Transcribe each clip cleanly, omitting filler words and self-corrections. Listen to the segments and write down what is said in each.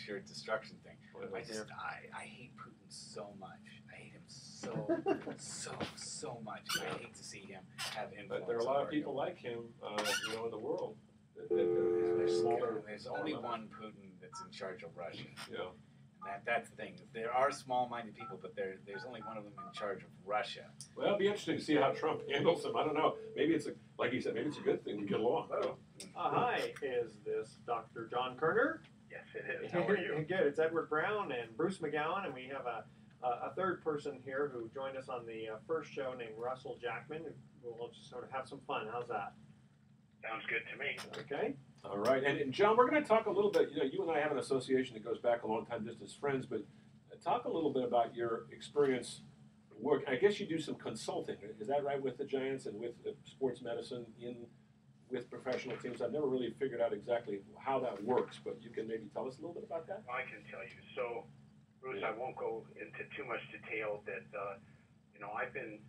sheer destruction thing. I hate Putin so much. I hate him so much. I hate to see him have influence. But there are a lot of people like him, in the world. There's only one Putin that's in charge of Russia. Yeah. That's the thing. There are small-minded people, but there's only one of them in charge of Russia. Well, it'll be interesting to see how Trump handles them. I don't know. Maybe it's like he said, maybe it's a good thing to get along. I don't know. Hi, is this Dr. John Kerner? Yes, it is. How are you? Good. It's Edward Brown and Bruce McGowan, and we have a third person here who joined us on the first show named Russell Jackman. We'll just sort of have some fun. How's that? Sounds good to me. Okay. All right. And John, we're going to talk a little bit, you and I have an association that goes back a long time just as friends, but talk a little bit about your experience work. I guess you do some consulting. Is that right, with the Giants and with sports medicine with professional teams? I've never really figured out exactly how that works, but you can maybe tell us a little bit about that? I can tell you. So, Bruce, I won't go into too much detail that, I've been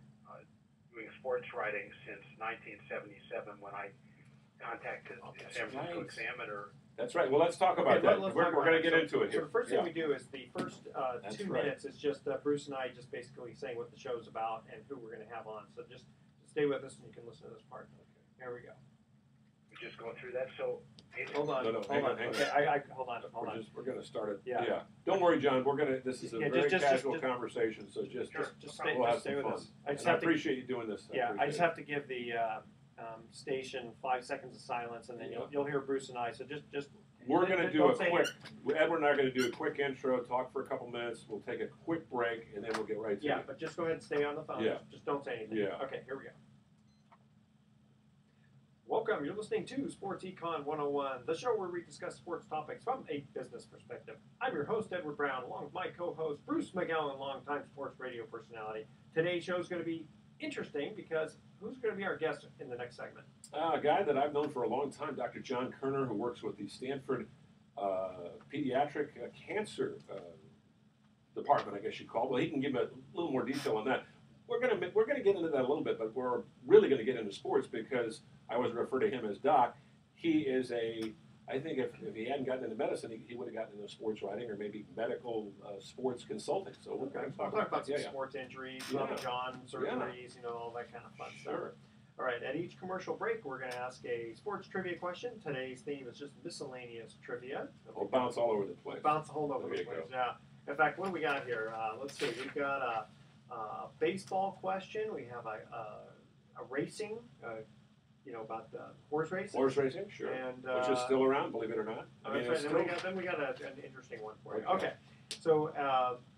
doing sports writing since 1977 when I contacted the San Francisco Examiner. That's right. Well, let's talk about that. We're going to get into it here. So the first thing we do is the first 2 minutes is just Bruce and I just basically saying what the show's about and who we're going to have on. So just stay with us and you can listen to this part. Okay. Here we go. We just go through that. So hold on. Hang on. Okay, hold on. We're going to start it. Yeah. Don't worry, John. This is a very casual conversation. So just stay, we'll have stay some with fun. us. I appreciate you doing this. I just have to give the station 5 seconds of silence, and then you'll hear Bruce and I. So just we're going to do a quick. Edward and I are going to do a quick intro, talk for a couple minutes. We'll take a quick break, and then we'll get right to it. Yeah, but just go ahead and stay on the phone. Yeah. Just don't say anything. Yeah. Okay, here we go. Welcome. You're listening to Sports Econ 101, the show where we discuss sports topics from a business perspective. I'm your host, Edward Brown, along with my co-host, Bruce McGowan, longtime sports radio personality. Today's show is going to be interesting because who's going to be our guest in the next segment? A guy that I've known for a long time, Dr. John Kerner, who works with the Stanford Pediatric Cancer Department, I guess you'd call it. Well, he can give a little more detail on that. We're going to get into that a little bit, but we're really going to get into sports because I always refer to him as Doc. He is I think if he hadn't gotten into medicine, he would have gotten into sports writing or maybe medical sports consulting. So we're going to talk about some sports injuries, John surgeries, all that kind of fun stuff. All right, at each commercial break, we're going to ask a sports trivia question. Today's theme is just miscellaneous trivia. We'll bounce all over the place. Bounce all over the place, yeah. In fact, what do we got here? Let's see. We've got a baseball question. We have a racing, about horse racing. Horse racing, sure. And, which is still around, believe it or not. Then we got an interesting one for you. Okay. So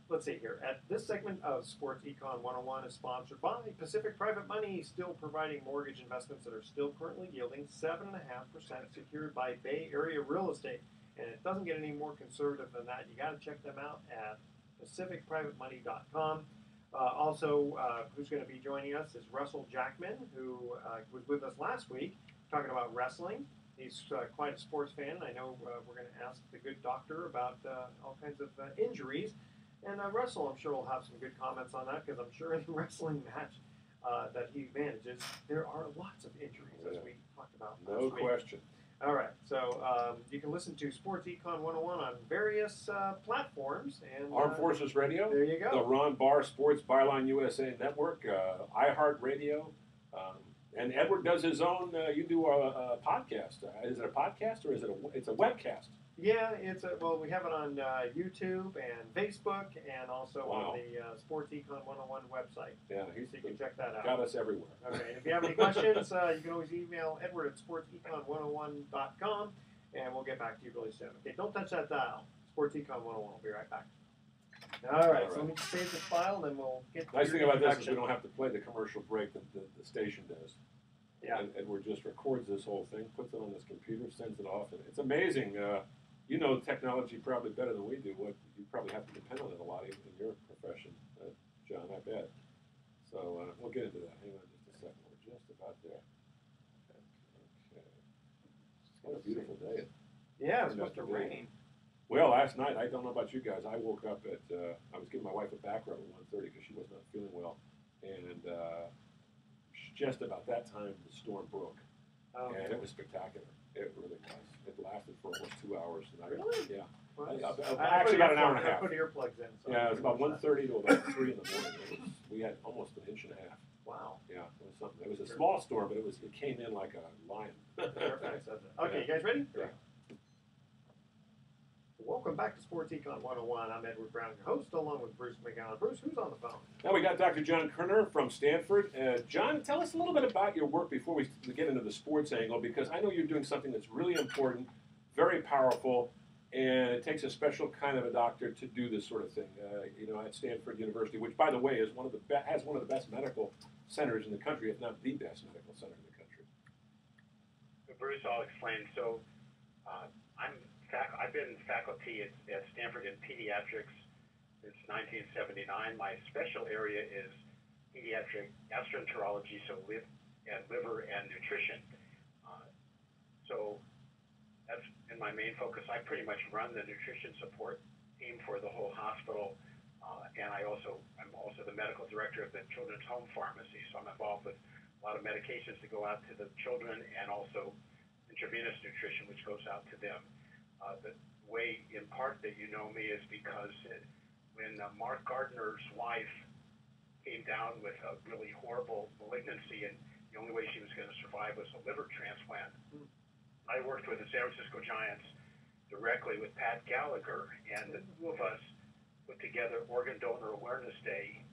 let's see here. At this segment of Sports Econ 101 is sponsored by Pacific Private Money, still providing mortgage investments that are still currently yielding 7.5% secured by Bay Area real estate. And it doesn't get any more conservative than that. You got to check them out at pacificprivatemoney.com. Also, who's going to be joining us is Russell Jackman, who was with us last week talking about wrestling. He's quite a sports fan. I know we're going to ask the good doctor about all kinds of injuries. And Russell, I'm sure, will have some good comments on that because I'm sure in the wrestling match that he manages, there are lots of injuries, as we talked about last week. No question. All right, so you can listen to Sports Econ 101 on various platforms. And Armed Forces Radio. There you go. The Ron Barr Sports Byline USA Network, iHeartRadio. And Edward does his own, you do a podcast. Is it a podcast or is it it's a webcast? Yeah, we have it on YouTube and Facebook and also on the Sports Econ 101 website. Yeah, so you can check that out. Got us everywhere. Okay, and if you have any questions, you can always email Edward at sportsecon101.com and we'll get back to you really soon. Okay, don't touch that dial. Sports Econ 101. We'll be right back. All right, so let me save this file, and then we'll get to Nice thing about this is we don't have to play the commercial break that the station does. Yeah. And Edward just records this whole thing, puts it on his computer, sends it off. And it's amazing. You know technology probably better than we do. You probably have to depend on it a lot in your profession, John, I bet. So we'll get into that. Hang on just a second. We're just about there. Okay. It's been a beautiful day. Yeah, it's supposed to rain. Well, last night, I don't know about you guys, I woke up at, I was giving my wife a back rub at 1:30 because she was not feeling well. And just about that time, the storm broke. Oh, and it was spectacular. It really was. It lasted for almost 2 hours. And really? Yeah. Actually about an hour and a half. Put earplugs in. So Yeah, it was about 1:30 to about 3 in the morning. We had almost an inch and a half. Wow. Yeah, it was something. It was a small storm, but it came in like a lion. Perfect. Okay, you guys ready? Yeah. Welcome back to Sports Econ 101. I'm Edward Brown, your host, along with Bruce McGowan. Bruce, who's on the phone? Now we got Dr. John Kerner from Stanford. John, tell us a little bit about your work before we get into the sports angle, because I know you're doing something that's really important, very powerful, and it takes a special kind of a doctor to do this sort of thing. At Stanford University, which, by the way, is has one of the best medical centers in the country, if not the best medical center in the country. Bruce, I'll explain. So, I've been faculty at Stanford in pediatrics since 1979. My special area is pediatric gastroenterology, so liver and nutrition. So that's been my main focus. I pretty much run the nutrition support team for the whole hospital, and I'm also the medical director of the Children's Home Pharmacy. So I'm involved with a lot of medications to go out to the children, and also intravenous nutrition, which goes out to them. The way, in part, that you know me is because when Mark Gardner's wife came down with a really horrible malignancy, and the only way she was going to survive was a liver transplant, I worked with the San Francisco Giants directly with Pat Gallagher, and the two of us put together Organ Donor Awareness Day,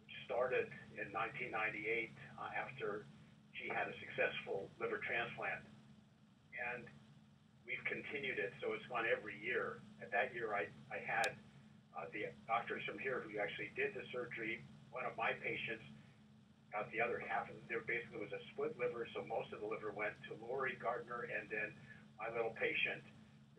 which started in 1998 after she had a successful liver transplant. And we've continued it, so it's gone every year. At that year, I had the doctors from here who actually did the surgery. One of my patients got the other half of it. There basically was a split liver, so most of the liver went to Lori Gardner, and then my little patient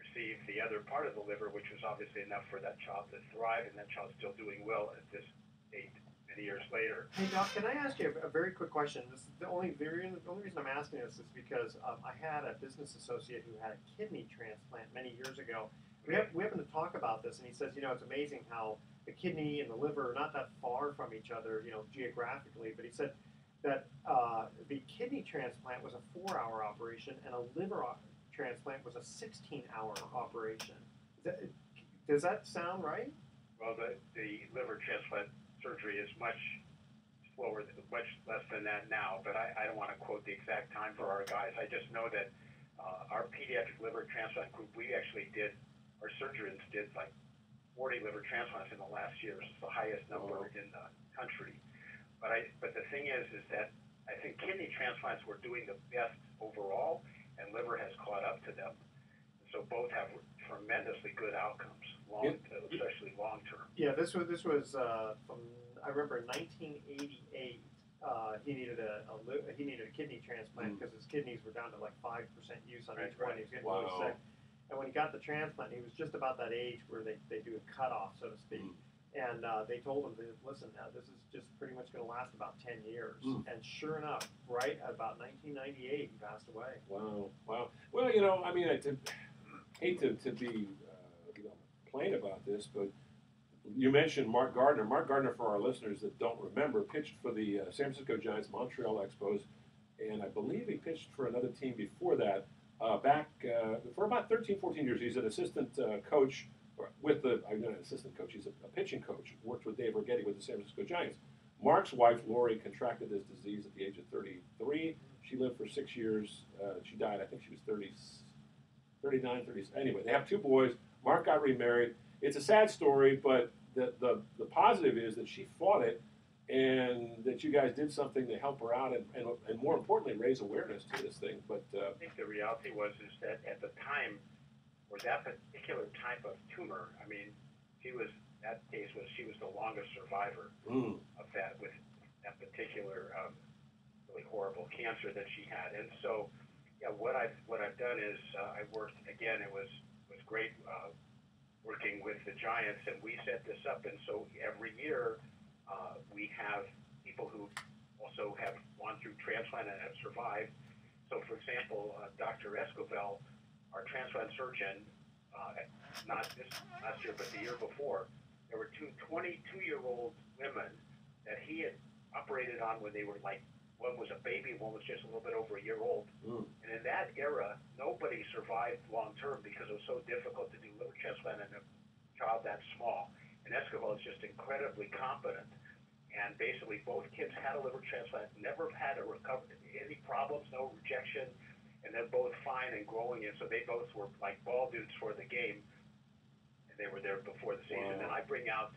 received the other part of the liver, which was obviously enough for that child to thrive, and that child's still doing well at this date many years later. Hey, Doc, can I ask you a very quick question? This is the only reason I'm asking this is because I had a business associate who had a kidney transplant many years ago. We happened to talk about this, and he says, it's amazing how the kidney and the liver are not that far from each other, geographically. But he said that the kidney transplant was a 4-hour operation, and a liver transplant was a 16-hour operation. Does that sound right? Well, the liver transplant surgery is much slower, much less than that now, but I don't want to quote the exact time for our guys. I just know that our pediatric liver transplant group, our surgeons did like 40 liver transplants in the last year. It's the highest number in the country. But the thing is that I think kidney transplants were doing the best overall, and liver has caught up to them. So both have tremendously good outcomes, especially long term. Yeah, this was from, I remember in 1988. He needed a kidney transplant because his kidneys were down to like 5% use on each one. He was getting really sick. And when he got the transplant, he was just about that age where they do a cutoff, so to speak. And they told him, listen, now this is just pretty much going to last about 10 years. And sure enough, right about 1998, he passed away. Wow. Well, I hate to be plain about this, but you mentioned Mark Gardner. Mark Gardner, for our listeners that don't remember, pitched for the San Francisco Giants Montreal Expos, and I believe he pitched for another team before that. Back for about 13, 14 years, he's an assistant coach I'm not an assistant coach. He's a pitching coach. Worked with Dave Righetti with the San Francisco Giants. Mark's wife, Lori, contracted this disease at the age of 33. She lived for 6 years. She died, I think she was 39, 30. Anyway, they have 2 boys. Mark got remarried. It's a sad story, but the positive is that she fought it, and that you guys did something to help her out, and more importantly, raise awareness to this thing. But I think the reality is that at the time, for that particular type of tumor, I mean, she was the longest survivor of that, with that particular really horrible cancer that she had. And so, what I've done is I worked again. It was great working with the Giants, and we set this up. And so every year we have people who also have gone through transplant and have survived. So, for example, Dr. Escovel, our transplant surgeon, not this last year, but the year before, there were 2 22-year-old women that he had operated on when they were like One was a baby, one was just a little bit over a year old. Mm. And in that era, nobody survived long term because it was so difficult to do liver transplant in a child that small. And Escobar is just incredibly competent. And basically, both kids had a liver transplant, never had a recovery, any problems, no rejection, and they're both fine and growing. And so they both were like ball dudes for the game, and they were there before the season. Wow. And I bring out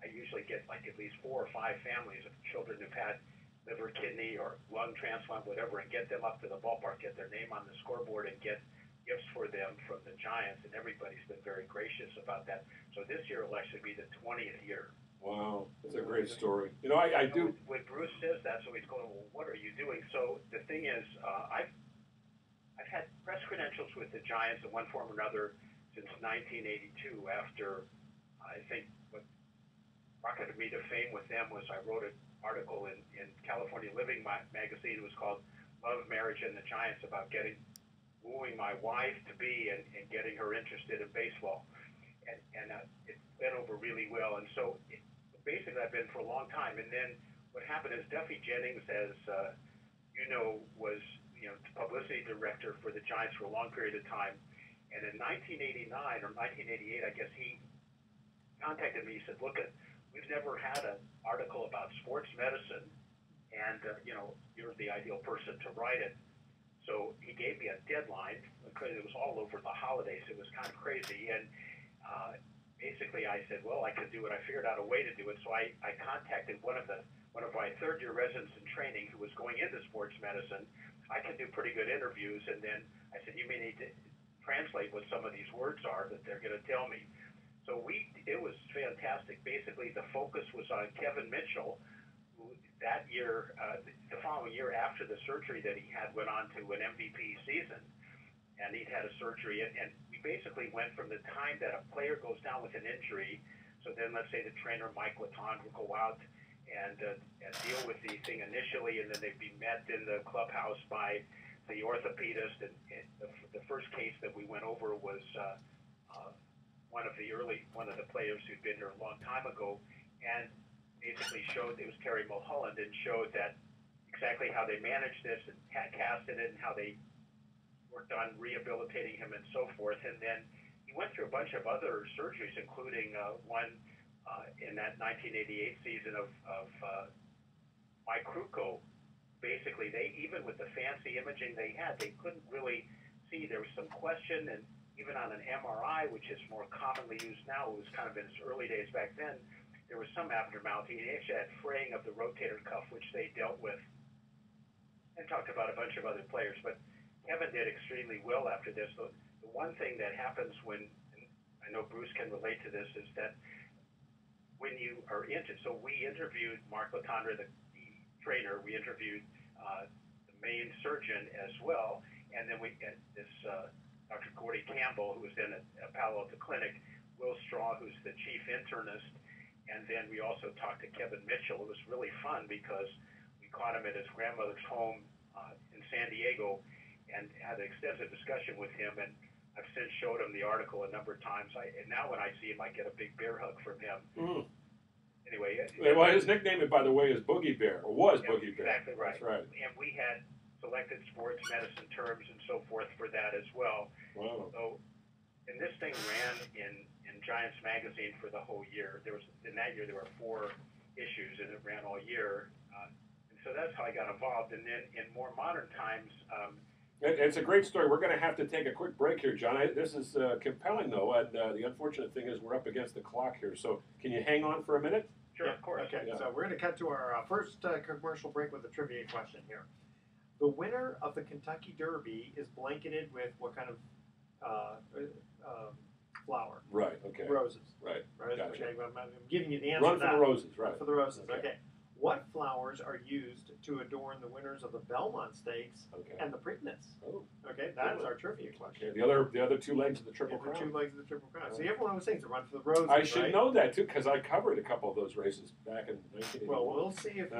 I usually get like at least 4 or 5 families of children who've had liver, kidney, or lung transplant, whatever, and get them up to the ballpark, get their name on the scoreboard, and get gifts for them from the Giants. And everybody's been very gracious about that. So this year will actually be the 20th year. Wow, that's a great story. You know, I do. When Bruce says that, so he's going, well, what are you doing? So the thing is, I've had press credentials with the Giants in one form or another since 1982. After I think what rocketed me to fame with them was I wrote an article in California Living magazine. It was called "Love, Marriage, and the Giants" about wooing my wife to be and getting her interested in baseball, and it went over really well. And so basically, I've been for a long time. And then what happened is Duffy Jennings, as was publicity director for the Giants for a long period of time. And in 1989 or 1988, I guess he contacted me. He said, "Look, we've never had an article about sports medicine, and you're the ideal person to write it." So he gave me a deadline because it was all over the holidays. It was kind of crazy, and basically I said, "Well, I could do it." I figured out a way to do it. So I contacted one of my third-year residents in training who was going into sports medicine. I can do pretty good interviews, and then I said, "You may need to translate what some of these words are that they're going to tell me." So it was fantastic. Basically, the focus was on Kevin Mitchell, who that year, the following year after the surgery that he had, went on to an MVP season, and he'd had a surgery. And we basically went from the time that a player goes down with an injury, so then let's say the trainer, Mike Latond, will go out and deal with the thing initially, and then they'd be met in the clubhouse by the orthopedist. And the first case that we went over was one of the players who'd been here a long time ago, and basically showed, it was Terry Mulholland, and showed that exactly how they managed this and casted it and how they worked on rehabilitating him and so forth. And then he went through a bunch of other surgeries, including one in that 1988 season of Mike Krukow. Basically, even with the fancy imaging they had, they couldn't really see. There was some question, and even on an MRI, which is more commonly used now, it was kind of in its early days back then, there was some abnormality. He actually had fraying of the rotator cuff, which they dealt with, and talked about a bunch of other players. But Kevin did extremely well after this. The one thing that happens when, and I know Bruce can relate to this, is that when you are so we interviewed Mark Latondra, the trainer, we interviewed the main surgeon as well, and then we had this Dr. Gordy Campbell, who was then at Palo Alto Clinic, Will Straw, who's the chief internist, and then we also talked to Kevin Mitchell. It was really fun because we caught him at his grandmother's home in San Diego and had an extensive discussion with him, and I've since showed him the article a number of times. And now when I see him, I get a big bear hug from him. Mm. Anyway. Well, his nickname, by the way, is Boogie Bear, or was Boogie Bear. Exactly right. That's right. And we had selected sports medicine terms and so forth for that as well. Wow. So, and this thing ran in Giants Magazine for the whole year. In that year, there were 4 issues, and it ran all year. And so that's how I got involved. And then in more modern times, It's a great story. We're going to have to take a quick break here, John. This is compelling, though, and the unfortunate thing is we're up against the clock here. So can you hang on for a minute? sure, of course. Okay, Yeah. so we're going to cut to our first commercial break with a trivia question here. The winner of the Kentucky Derby is blanketed with what kind of flower? Right, okay. Roses. Right, Right? gotcha. Okay, well, I'm giving you the answer Run to for that. the roses, right. Run for the roses, Okay. okay. What flowers are used to adorn the winners of the Belmont Stakes Okay. and the Preakness? Oh, Okay, that's our trivia question. okay. The other 2 legs of the Triple Yeah, the Crown. 2 legs of the Triple Crown. See, everyone always thinks to run for the roses. I should right? know that, too, because I covered a couple of those races back in 1981. Well, we'll see if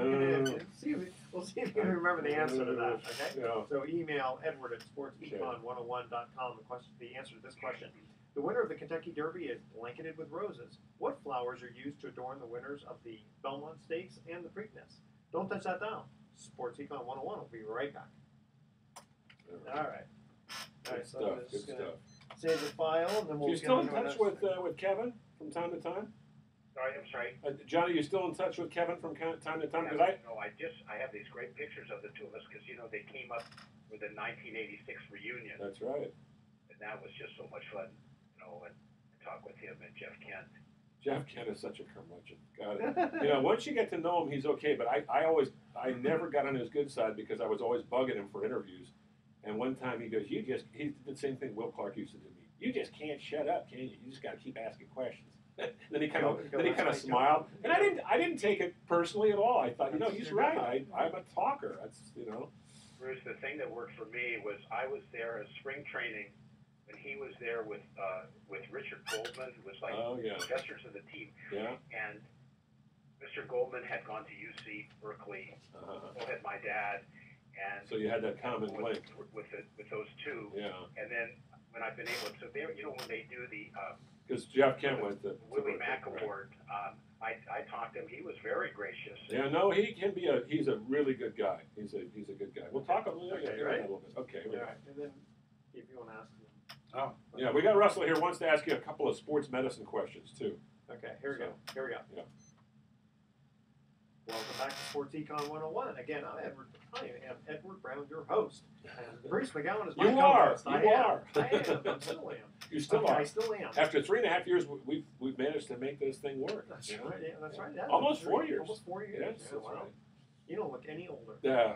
you we'll see if you can remember the answer to that. Okay. Yeah. So email Edward at sportsecon101.com the answer to this question. The winner of the Kentucky Derby is blanketed with roses. What flowers are used to adorn the winners of the Belmont Stakes and the Preakness? Don't touch that dial. Sports Econ 101 will be right back. All right. All right, so I'm just going to save the file, and then we'll You get still on in to our touch next with Kevin from time to time? Sorry, I'm sorry. Johnny, you still in touch with Kevin from time to time? Because I have these great pictures of the two of us because they came up with a 1986 reunion, That's right. and that was just so much fun. And talk with him and Jeff Kent. Jeff Kent is such a curmudgeon. Got it. Once you get to know him, he's okay. But I never got on his good side because I was always bugging him for interviews. And one time he goes, he did the same thing Will Clark used to do to me. You just can't shut up, can you? You just got to keep asking questions. then he kind of smiled, and I didn't take it personally at all. I thought, he's right. I'm a talker. Bruce, the thing that worked for me was I was there as spring training when he was there with Richard Goldman, who was like professors of the team. Yeah. And Mr. Goldman had gone to UC Berkeley. So had my dad. And so you had that common link with those two. Yeah. And then when I've been able to, when they do the because Jeff Kent went to Willie Mack Award, I talked to him. He was very gracious. Yeah, no, he can be he's a really good guy. He's a good guy. We'll talk a little bit. Okay, All right, and then if you want to ask him. Oh, yeah, we got Russell here. Wants to ask you a couple of sports medicine questions too. Okay, here we go. Yeah. Welcome back to Sports Econ 101. Again, I am Edward Brown, your host. And Bruce McGowan is my co-host. You are. I am. I still am. You still are. I still am. After 3.5 years, we've managed to make this thing work. That's right. Yeah, that's right. Yeah, almost 4 years. Almost 4 years. Yes, that's right. You don't look any older. Yeah.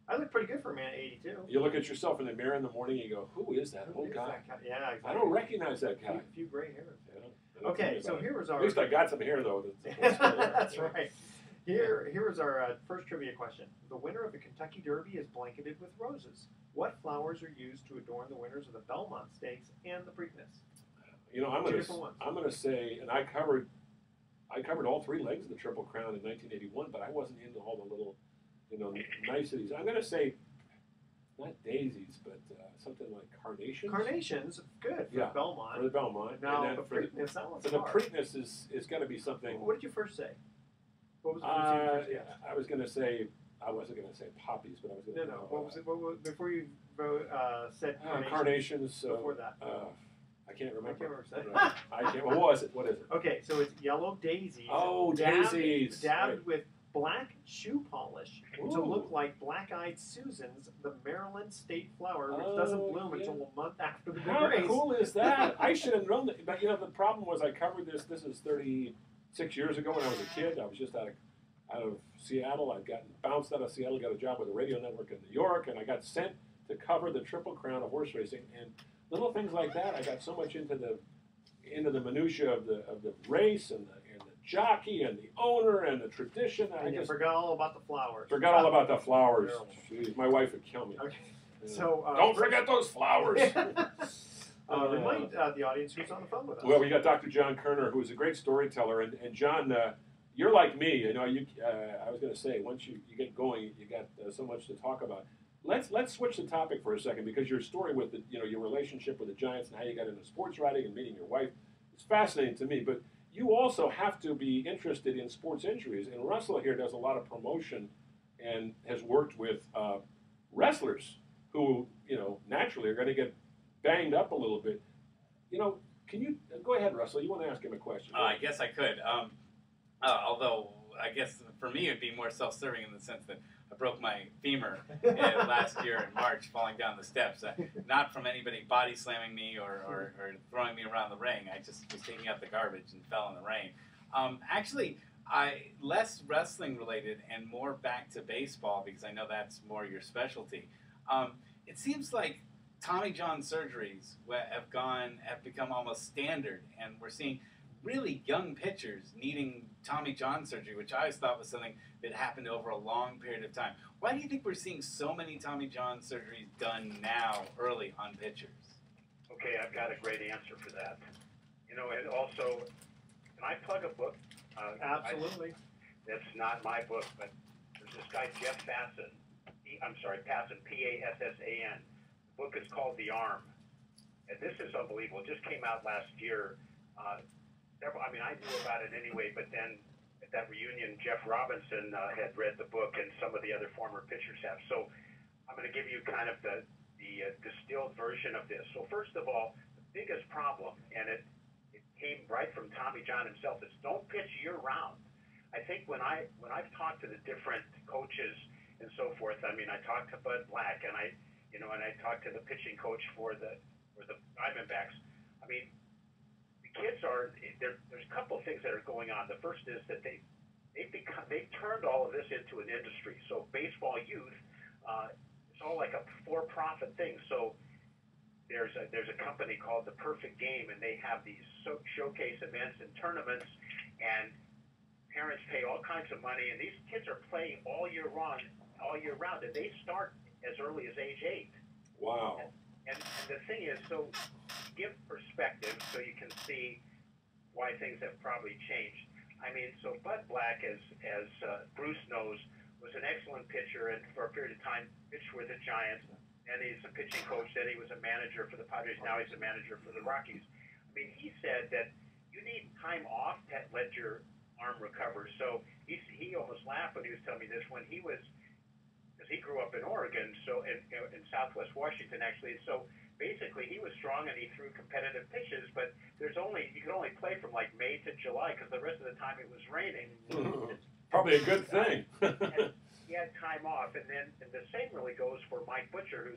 I look pretty good for a man at 82. You look at yourself in the mirror in the morning and you go, who is that old guy? Yeah, exactly. I don't recognize that guy. A few gray hairs. Yeah. Okay, so here was our... At least I got some hair, though. That's right. Here is our first trivia question. The winner of the Kentucky Derby is blanketed with roses. What flowers are used to adorn the winners of the Belmont Stakes and the Preakness? I'm going to say, and I covered all 3 legs of the Triple Crown in 1981, but I wasn't into all the little, niceties. I'm going to say, not daisies, but something like carnations. Carnations, good for Belmont. For the Belmont. Now, the Preakness, that one's hard. The Preakness is got to be something. What did you first say? What was the first thing you first guessed? I was going to say, I wasn't going to say poppies, but I was going to No. What was it? What was, before you said carnations? Before that. I can't remember. I can't. What was it? What is it? Okay, so it's yellow daisies. Oh, daisies. Dabbed with black shoe polish Ooh. to look like black-eyed Susans, the Maryland state flower, which doesn't bloom until a month after the big race. How cool is that? I should have known that. But the problem was I covered this. This is 36 years ago when I was a kid. I was just out of Seattle. I'd gotten bounced out of Seattle, got a job with a radio network in New York, and I got sent to cover the Triple Crown of horse racing. And little things like that, I got so much into the minutia of the race and the jockey and the owner and the tradition. I just forgot all about the flowers. Forgot all about the flowers. Jeez, my wife would kill me. Okay. So don't forget those flowers. Remind the audience who's on the phone with us. Well, we got Dr. John Kerner, who's a great storyteller, and John, you're like me. I was going to say, once you get going, you got so much to talk about. Let's switch the topic for a second, because your story with your relationship with the Giants and how you got into sports writing and meeting your wife is fascinating to me. But you also have to be interested in sports injuries, and Russell here does a lot of promotion and has worked with wrestlers who naturally are going to get banged up a little bit. Can you go ahead, Russell? You want to ask him a question? I guess I could. Although I guess for me it'd be more self-serving in the sense that I broke my femur last year in March falling down the steps. Not from anybody body slamming me or throwing me around the ring. I just was taking out the garbage and fell in the rain. Actually, less wrestling related and more back to baseball, because I know that's more your specialty. It seems like Tommy John surgeries have become almost standard, and we're seeing really young pitchers needing Tommy John surgery, which I always thought was something that happened over a long period of time. Why do you think we're seeing so many Tommy John surgeries done now, early on pitchers? Okay, I've got a great answer for that. And also, can I plug a book? Absolutely. That's not my book, but there's this guy, Jeff Passan, P-A-S-S-A-N. The book is called The Arm. And this is unbelievable. It just came out last year. I knew about it anyway, but then at that reunion, Jeff Robinson had read the book, and some of the other former pitchers have. So I'm going to give you kind of the distilled version of this. So first of all, the biggest problem, and it came right from Tommy John himself, is don't pitch year round. I think when I've talked to the different coaches and so forth, I mean, I talked to Bud Black, and I talked to the pitching coach for the Diamondbacks. I mean, the kids there's a couple of things that are going on. The first is that they've turned all of this into an industry. So baseball youth, it's all like a for-profit thing. So there's a company called The Perfect Game, and they have these showcase events and tournaments, and parents pay all kinds of money, and these kids are playing all year round, and they start as early as age 8. Wow. And the thing is, so give perspective so you can see why things have probably changed. I mean, so Bud Black, as Bruce knows, was an excellent pitcher, and for a period of time pitched with the Giants. And he's a pitching coach. Then he was a manager for the Padres. Now he's a manager for the Rockies. I mean, he said that you need time off to let your arm recover. So he almost laughed when he was telling me this when he was, because he grew up in Oregon, so in Southwest Washington actually. So basically, he was strong and he threw competitive pitches, but you could only play from like May to July because the rest of the time it was raining. Probably a good thing. He had time off, and the same really goes for Mike Butcher,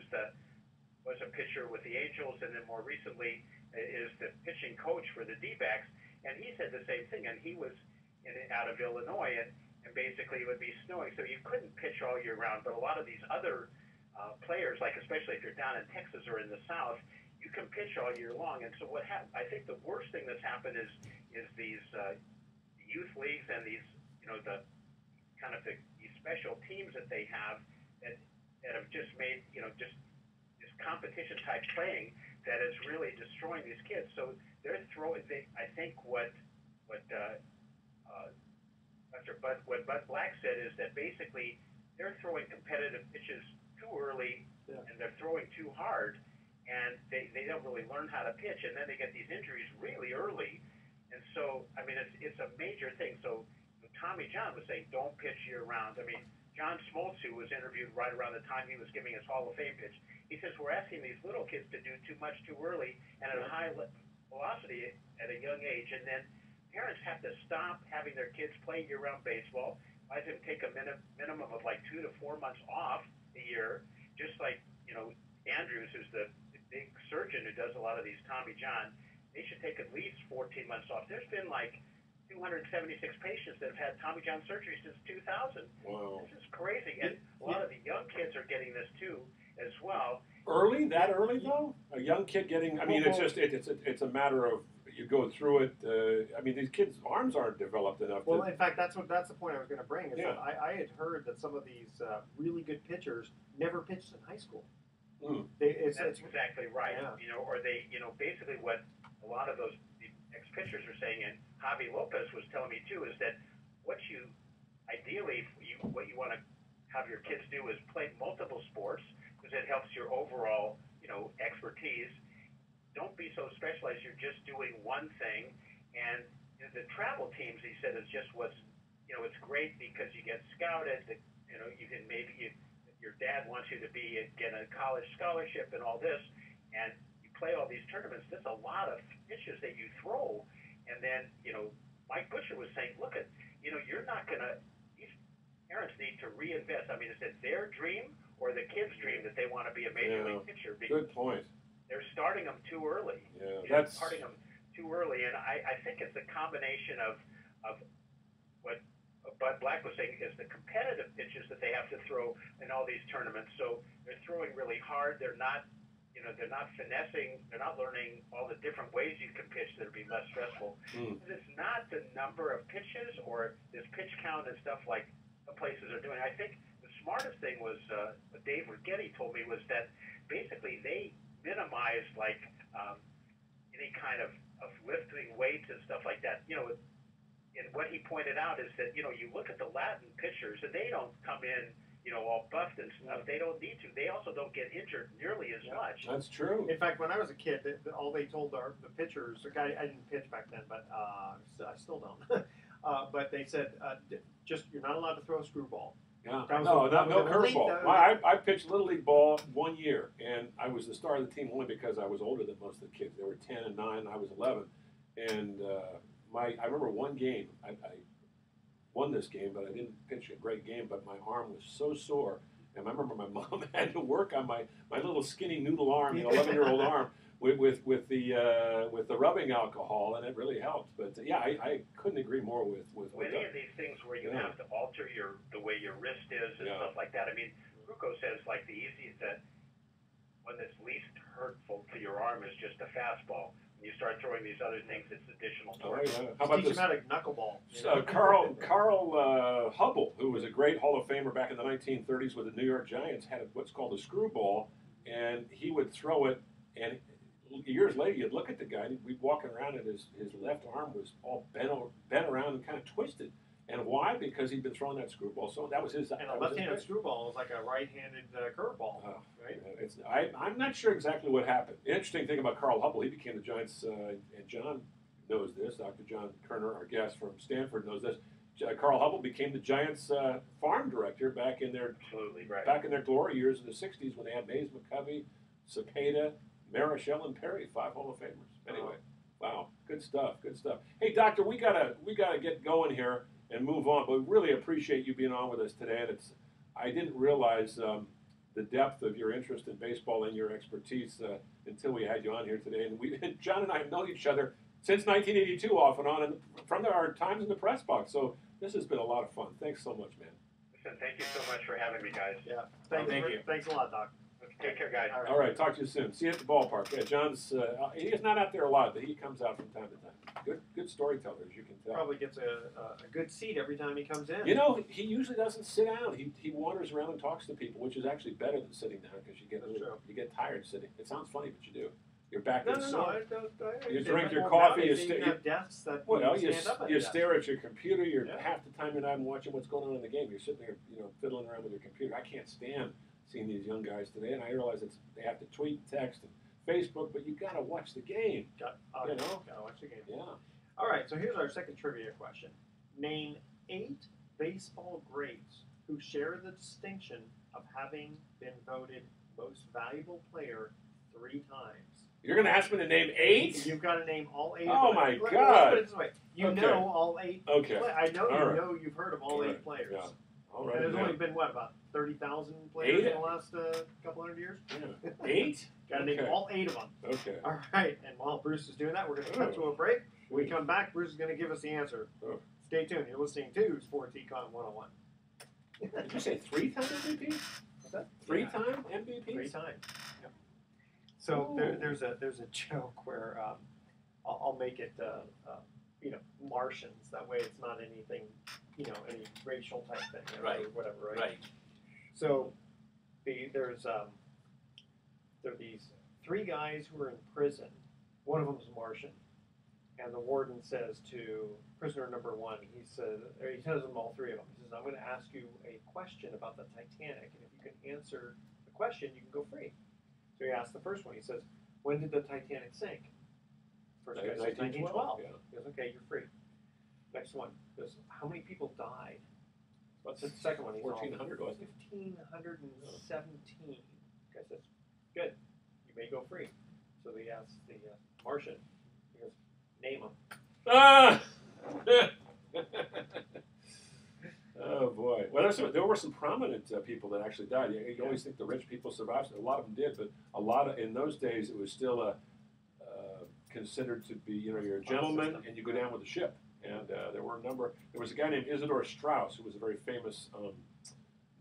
was a pitcher with the Angels, and then more recently is the pitching coach for the D-backs, and he said the same thing, and he was out of Illinois, and basically it would be snowing, so you couldn't pitch all year round, but a lot of these other players, like especially if you're down in Texas or in the South, you can pitch all year long, and so what happened, I think the worst thing that's happened is these youth leagues and these, the kind of these special teams that they have that have just made, just this competition type playing that is really destroying these kids. So they're I think what Bud Black said is that basically they're throwing competitive pitches too early, and they're throwing too hard, and they don't really learn how to pitch, and then they get these injuries really early. And so, I mean, it's a major thing. So Tommy John was saying, don't pitch year-round. I mean, John Smoltz, who was interviewed right around the time he was giving his Hall of Fame pitch, he says, we're asking these little kids to do too much too early and at a high velocity at a young age, and then parents have to stop having their kids play year-round baseball. I have them take a minimum of like 2 to 4 months off a year, just like, Andrews, who's the big surgeon who does a lot of these Tommy John, they should take at least 14 months off. There's been like 276 patients that have had Tommy John surgery since 2000. Wow. This is crazy. And a lot of the young kids are getting this too as well. Early? That early though? A young kid getting, I mean, it's just, it's a matter of, you go through it, I mean, these kids' arms aren't developed enough. Well, in fact, that's the point I was going to bring. Is Yeah. that I had heard that some of these really good pitchers never pitched in high school. Mm. That's exactly right. Yeah. Or they, basically what a lot of those ex-pitchers are saying, and Javi Lopez was telling me too, is that what you want to have your kids do is play multiple sports because it helps your overall, expertise. Don't be so specialized you're just doing one thing. And the travel teams, he said, is just it's great because you get scouted. You can your dad wants you to get a college scholarship and all this, and you play all these tournaments. There's a lot of pitches that you throw, and then Mike Butcher was saying, look at you're not gonna. These parents need to reinvest. I mean, is it their dream or the kid's dream that they want to be a major league pitcher? Good point. They're starting them too early. Yeah, that's starting them too early, and I think it's a combination of what Bud Black was saying is the competitive pitches that they have to throw in all these tournaments. So they're throwing really hard. They're not finessing. They're not learning all the different ways you can pitch that would be less stressful. It's not the number of pitches or this pitch count and stuff like the places are doing. I think the smartest thing was what Dave Righetti told me was that basically they minimized any kind of lifting weights and stuff like that. And what he pointed out is that, you look at the Latin pitchers and they don't come in, all buffed and stuff. They don't need to. They also don't get injured nearly as much. That's true. In fact, when I was a kid, all they told the pitchers, I didn't pitch back then, but I still don't. But they said just you're not allowed to throw a screwball. Yeah. That was No, that no was a league- curveball. I pitched Little League ball 1 year, and I was the star of the team only because I was older than most of the kids. They were 10 and 9, and I was 11. And I remember one game, I won this game, but I didn't pitch a great game, but my arm was so sore. And I remember my mom had to work on my little skinny noodle arm, 11-year-old arm, with the rubbing alcohol, and it really helped. But yeah, I couldn't agree more with any of these things where you have to alter the way your wrist is and stuff like that. I mean, Rucco says like the easiest that one that's least hurtful to your arm is just a fastball. When you start throwing these other things, it's additional torque. Yeah. How about teach this? him how to knuckleball. Carl Hubble, who was a great Hall of Famer back in the 1930s with the New York Giants, had what's called a screwball, and he would throw it, and years later you'd look at the guy, and we'd walk around, and his left arm was all bent around and kind of twisted. And why? Because he'd been throwing that screwball. So that was his. And a left-handed screwball is like a right-handed curveball, right? I'm not sure exactly what happened. The interesting thing about Carl Hubble, he became the Giants, and John knows this. Dr. John Kerner, our guest from Stanford, knows this. Carl Hubble became the Giants' farm director back in their glory years in the '60s when they had Mays McCovey, Cepeda, Marichal, and Perry, 5 Hall of Famers. Anyway, wow, good stuff. Hey, Doctor, we gotta get going here and move on. But we really appreciate you being on with us today. And I didn't realize the depth of your interest in baseball and your expertise until we had you on here today. And John and I have known each other since 1982, off and on, and from our times in the press box. So this has been a lot of fun. Thanks so much, man. Listen, thank you so much for having me, guys. Yeah, thank you. Thanks a lot, Doc. Take care, guys. All right, talk to you soon. See you at the ballpark. Yeah, John's he is not out there a lot, but he comes out from time to time. Good storyteller, as you can tell. Probably gets a good seat every time he comes in. You know, he usually doesn't sit down. He wanders around and talks to people, which is actually better than sitting down because you get tired sitting. It sounds funny, but you do. You're back in You drink your coffee. You stare at your computer. Half the time you're not even watching what's going on in the game. You're sitting there, fiddling around with your computer. I can't stand seeing these young guys today, and I realize they have to tweet, text, and Facebook, but you got to watch the game. Gotta watch the game. Yeah. All right, so here's our second trivia question. Name 8 baseball greats who share the distinction of having been voted most valuable player 3 times. You're going to ask me to name 8? You've got to name all 8. Oh, my God. Let's put it this way. You know all 8. Okay. I know you've heard of all 8 players. Yeah. All right. And there's only been, about 30,000 players in the last couple hundred years? Yeah. 8? Got to name all 8 of them. Okay. All right. And while Bruce is doing that, we're going to cut to a break. When we come back, Bruce is going to give us the answer. Stay tuned. You're listening to Sports Econ 101. Did you say 3-time MVP? What's that? 3-time MVP? 3 times. Yep. So there's a joke where I'll make it Martians. That way it's not anything any racial type thing, right? Or whatever, right? Right. So there are these 3 guys who are in prison. One of them is Martian, and the warden says to prisoner number 1, he tells them all 3 of them. He says, "I'm going to ask you a question about the Titanic, and if you can answer the question, you can go free." So he asks the first one. He says, "When did the Titanic sink?" First guy says 1912. Yeah. He goes, "Okay, you're free." Next one goes, "How many people died?" What's the second one? 1,400, wasn't it? 1,517. Guy says, "Good, you may go free." So he asks the Martian. He goes, "Name them." Ah! Oh boy! Well, there were some prominent people that actually died. You always think the rich people survived. A lot of them did, but in those days it was still considered to be you're a gentleman and you go down with the ship. And there were a number. There was a guy named Isidore Strauss who was a very famous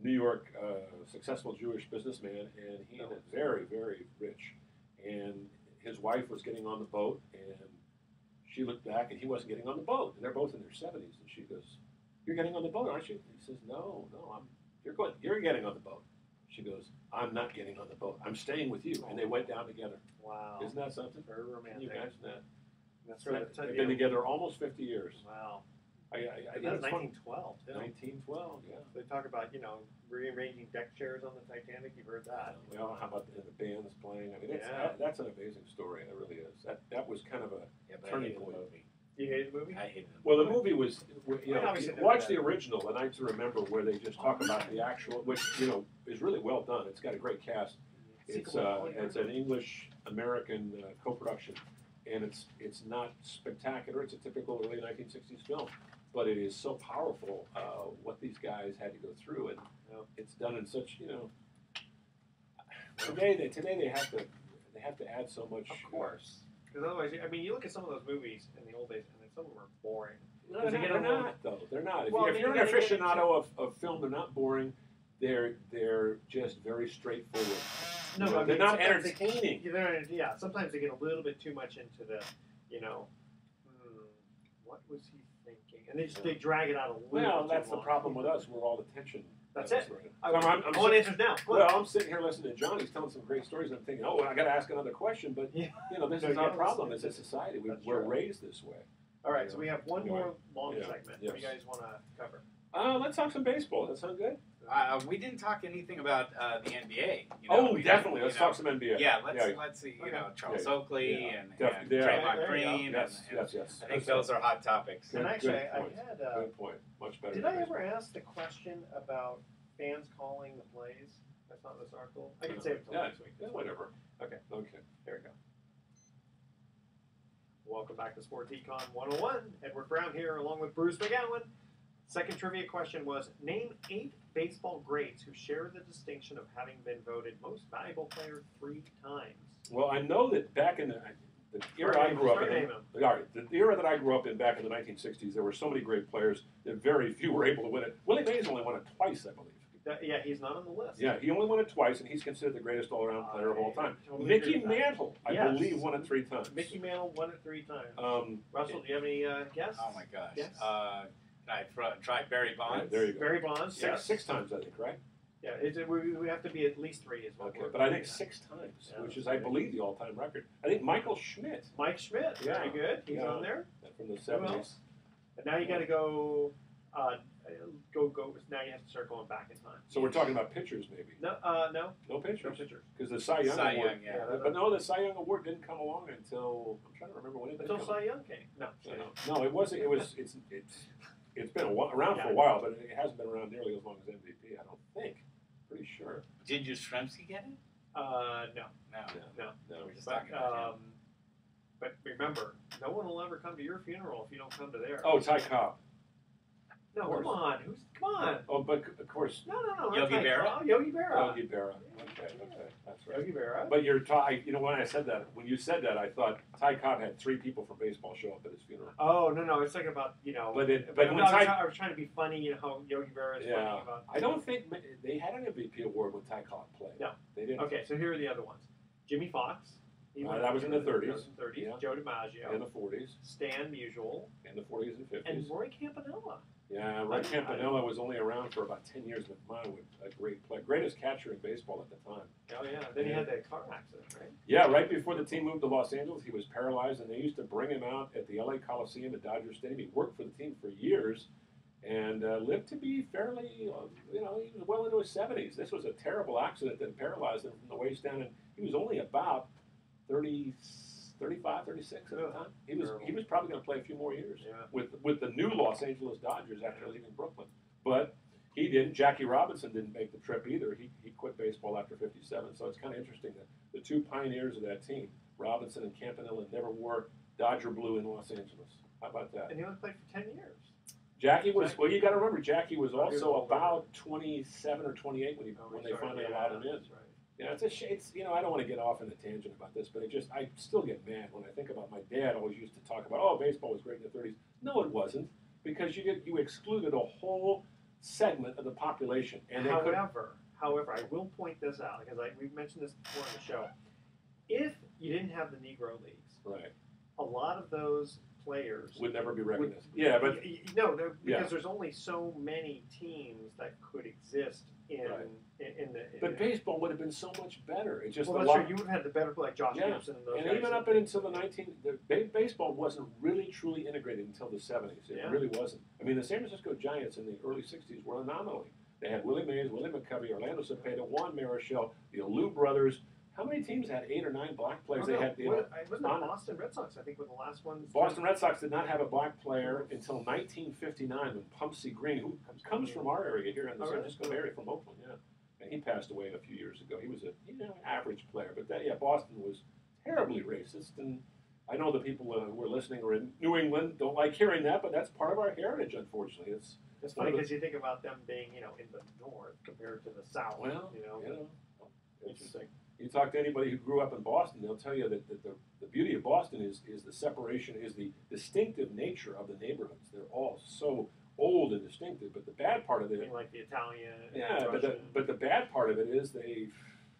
New York successful Jewish businessman, and he was very, very rich. And his wife was getting on the boat, and she looked back, and he wasn't getting on the boat. And they're both in their 70s, and she goes, "You're getting on the boat, aren't you?" He says, "No, you're getting on the boat." She goes, "I'm not getting on the boat. I'm staying with you." And they went down together. Wow. Isn't that something? Very romantic. Can you imagine that? That's They've been together almost 50 years. Wow. I That was 1912. Too. 1912, yeah. They talk about rearranging deck chairs on the Titanic. You've heard that. Well, how about the bands playing? I mean, that's an amazing story. It really is. That was kind of a turning point. You hated the movie? I hated it. Well, the movie was, you know, obviously never watch did. the original, A Night to Remember, where they just talk about the actual, which, you know, is really well done. It's got a great cast. It's an English-American co-production, and it's not spectacular. It's a typical early 1960s film, but it is so powerful what these guys had to go through, and it's done in such, you know. Today they have to add so much. Of course. Because otherwise, I mean, you look at some of those movies in the old days, and some of them are boring. No, they're not, though. They're not. Well, If you're an aficionado of film, they're not boring. They're just very straightforward. No, I mean, they're not sometimes entertaining. Yeah, sometimes they get a little bit too much into the, you know, what was he thinking? And they drag it out a little bit Well, too that's the long. problem with us. We're all attention. That's it. I I'm want answers now. Go ahead. Well, I'm sitting here listening to John. He's telling some great stories, and I'm thinking, oh, I got to ask another question. But Yeah. you know, this No, is our yeah, problem that's- as a society. that's We're true. raised this way. All right, so we have one Anyway, more long yeah, segment. yes. What do you guys want to cover? Let's talk some baseball. That sound good? We didn't talk anything about the NBA. You know, Oh, we definitely. didn't, Let's talk some NBA. Yeah, let's Yeah. let's see. You Okay. know, Charles Yeah. Oakley Yeah. and Definitely. Draymond There you go. Green. Yes, and yes. I think those are hot topics. Good- And actually, good I point. had. Good point. Much better. Did than I baseball. ever ask the question about fans calling the plays? That's not this article. I can save it till Yeah, next week. yeah, whatever. Okay. Okay. Here we go. Welcome back to Sports Econ 101. Edward Brown here, along with Bruce McGowan. Second trivia question was, name 8 baseball greats who share the distinction of having been voted most valuable player 3 times. Well, I know that back in the era I grew up Start in, naming them. all right, the era that I grew up in back in the 1960s, there were so many great players that very few were able to win it. Willie Mays only won it twice, I believe. Yeah, he's not on the list. Yeah, he only won it twice, and he's considered the greatest all-around player of all time. Totally Mickey agree with that. Mantle, I Yes. believe, won it 3 times. Mickey Mantle won it 3 times. Um, Russell, do you have any guess? Oh my gosh. Yes. Can I try Barry Bonds? there you go. Barry Bonds. Six times, I think, right? Yeah, we have to be at least 3 is what Okay, we're but I think looking 6 times, Yeah, which is, that's I believe, the all-time record. I think Michael Schmidt at. Mike Schmidt, Yeah. very good. He's Yeah. on there. from the Who 70s. else? And now you got to go. Go. Now you have to start going back in time. So we're talking about pitchers, maybe. No, No no pitchers. pitchers. Because the Cy Young Cy Award. Young, yeah. But no, the Cy Young Award didn't come along until, I'm trying to remember when it did Until come. Cy Young came. No. No, it wasn't. It's been around for a while, but it hasn't been around nearly as long as MVP. I don't think. Pretty sure. Did Yastrzemski get it? No. No. No. No. We're just But, talking about him. but remember, no one will ever come to your funeral if you don't come to theirs. Oh, Ty Cobb. no, of course. come on. Come on. Oh, but of course, No. not Yogi Ty Berra? Cobb. Yogi Berra. Yogi Berra. Okay, that's right. Yogi Berra. But you know, when I said that, when you said that, I thought Ty Cobb had 3 people from baseball show up at his funeral. Oh no! It's like about But But when I was trying to be funny. You know how Yogi Berra is Yeah, funny about. I don't think they had an MVP award when Ty Cobb played. No. They didn't. Okay, so here are the other ones. Jimmy Fox. That was in the 30s. Yeah. Joe DiMaggio. In the 40s, Stan Musial. in the 40s and 50s. And Roy Campanella. Yeah, Ray Campanella was only around for about 10 years, but mine was a great player, greatest catcher in baseball at the time. Oh yeah. Then he had that car accident, right? Yeah, right before the team moved to Los Angeles, he was paralyzed, and they used to bring him out at the LA Coliseum at Dodger Stadium. He worked for the team for years and lived to be fairly, he was well into his 70s. This was a terrible accident that paralyzed him from the waist down, and he was only about 35, 36 at the time. He was probably going to play a few more years Yeah. with the new Los Angeles Dodgers after leaving Brooklyn. But he didn't. Jackie Robinson didn't make the trip either. He quit baseball after 57. So it's kind of interesting that the 2 pioneers of that team, Robinson and Campanella, never wore Dodger blue in Los Angeles. How about that? And he only played for 10 years. Jackie was, well, you got to remember, Jackie was Oh, he was also older. about 27 or 28 when they finally allowed him in. That's right. Yeah, it's a shame. I don't want to get off on a tangent about this, but I still get mad when I think about my dad always used to talk about, oh, baseball was great in the 30s. No, it wasn't, because you excluded a whole segment of the population. And However, I will point this out because we've mentioned this before on the show. If you didn't have the Negro Leagues, right, a lot of those players would never be recognized. Yeah, but because Yeah. there's only so many teams that could exist in Right. in the. but baseball would have been so much better. It's just well, a that's lot. true. You would have had the better like Josh Yeah. Gibson and those And guys. even up until baseball wasn't really truly integrated until the 70s. It Yeah. really wasn't. I mean, the San Francisco Giants in the early 60s were an anomaly. They had Willie Mays, Willie McCovey, Orlando Cepeda, Juan Marichal, the Alou brothers, how many teams had 8 or 9 black players? Oh, no, They had, wasn't it Boston Red Sox? I think were the last ones. Boston Red Sox did not have a black player until 1959 when Pumpsy Green, who comes from our area here in the San Francisco area, from Oakland, and he passed away a few years ago. He was a average player, but Boston was terribly racist, and I know the people who are listening or in New England don't like hearing that, but that's part of our heritage, unfortunately. It's funny because you think about them being, in the north compared to the south. Well, Interesting. You talk to anybody who grew up in Boston, they'll tell you that the beauty of Boston is the separation, is the distinctive nature of the neighborhoods. They're all so old and distinctive, but the bad part of it, like the Italian. yeah, but the bad part of it is they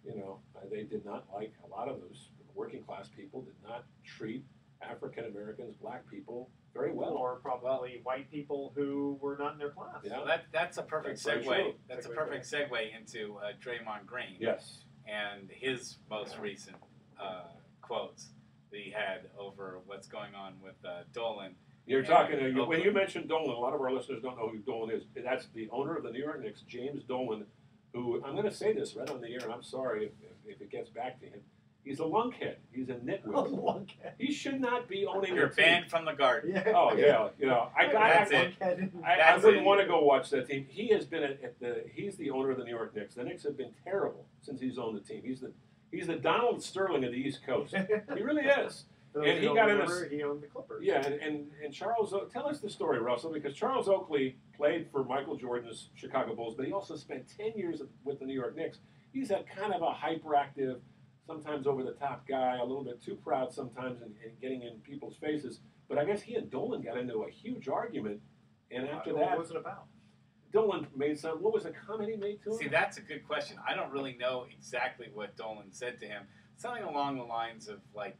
did not like, a lot of those working class people did not treat African Americans, black people very well, or probably white people who were not in their class. Yeah. So that's a perfect That's segue. That's a perfect segue into Draymond Green. Yes. And his most recent quotes that he had over what's going on with Dolan. You're talking, when you mentioned Dolan, a lot of our listeners don't know who Dolan is. That's the owner of the New York Knicks, James Dolan, who, I'm going to say this right on the air, and I'm sorry if it gets back to him. He's a lunkhead. He's a nitwit. Lunkhead. He should not be owning You're a team. banned from the Garden. Yeah. Oh, yeah. I wouldn't want to go watch that team. He has been he's the owner of the New York Knicks. The Knicks have been terrible since he's owned the team. He's the Donald Sterling of the East Coast. He really is. And he got he owned the Clippers. Yeah, and Charles, tell us the story, Russell, because Charles Oakley played for Michael Jordan's Chicago Bulls, but he also spent 10 years with the New York Knicks. He's a kind of a hyperactive, sometimes over-the-top guy, a little bit too proud sometimes and getting in people's faces. But I guess he and Dolan got into a huge argument, and after that... What was it about? Dolan made what was the comment he made to him? See, that's a good question. I don't really know exactly what Dolan said to him. Something along the lines of, like,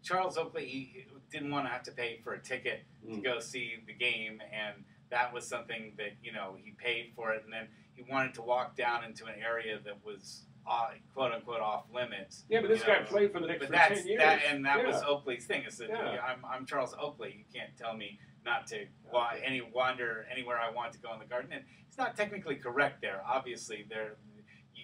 Charles Oakley, he didn't want to have to pay for a ticket to go see the game, and that was something that, he paid for it, and then he wanted to walk down into an area that was... quote unquote off limits. Yeah, but this guy played for the Knicks for 10 years. That was Oakley's thing. Is that I'm Charles Oakley. You can't tell me not to wander anywhere I want to go in the Garden. And he's not technically correct there. Obviously,